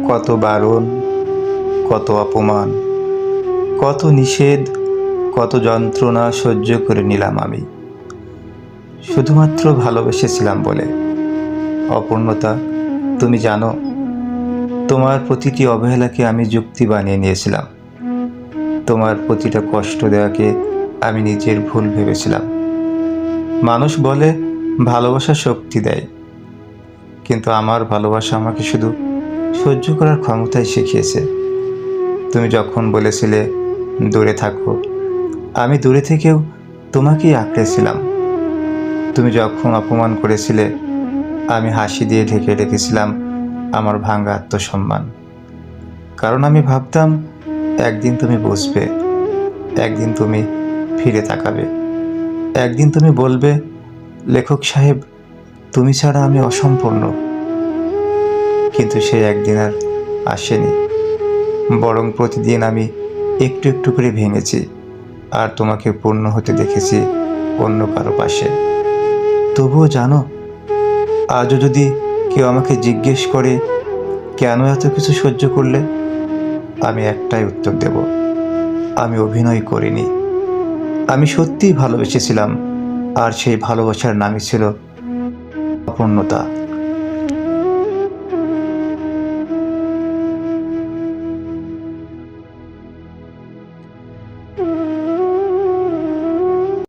কত বারণ, কত অপমান, কত নিষেধ, কত যন্ত্রণা সহ্য করে নিলাম আমি, শুধুমাত্র ভালোবেসেছিলাম বলে। অপূর্ণতা, তুমি জানো, তোমার প্রতিটি অবহেলাকে আমি যুক্তি বানিয়ে নিয়েছিলাম। তোমার প্রতিটা কষ্ট দেওয়াকে আমি নিজের ভুল ভেবেছিলাম। মানুষ বলে ভালোবাসা শক্তি দেয়, কিন্তু আমার ভালোবাসা আমাকে শুধু সহ্য করার ক্ষমতাই শিখিয়েছে। তুমি যখন বলেছিলে দূরে থাকো, আমি দূরে থেকেও তোমাকেই আঁকড়েছিলাম। তুমি যখন অপমান করেছিলে, আমি হাসি দিয়ে ঢেকে রেখেছিলাম আমার ভাঙা আত্মসম্মান। কারণ আমি ভাবতাম একদিন তুমি বুঝবে, একদিন তুমি ফিরে তাকাবে, একদিন তুমি বলবে, লেখক সাহেব, তুমি ছাড়া আমি অসম্পূর্ণ। কিন্তু সেই একদিন আর আসেনি। বরং প্রতিদিন আমি একটু একটু করে ভেঙেছি, আর তোমাকে পূর্ণ হতে দেখেছি অন্য কারো পাশে। তবুও জানো, আজও যদি কেউ আমাকে জিজ্ঞেস করে কেন এত কিছু সহ্য করলে, আমি একটাই উত্তর দেব, আমি অভিনয় করিনি। আমি সত্যিই ভালোবেসেছিলাম, আর সেই ভালোবাসার নামই ছিল অপূর্ণতা।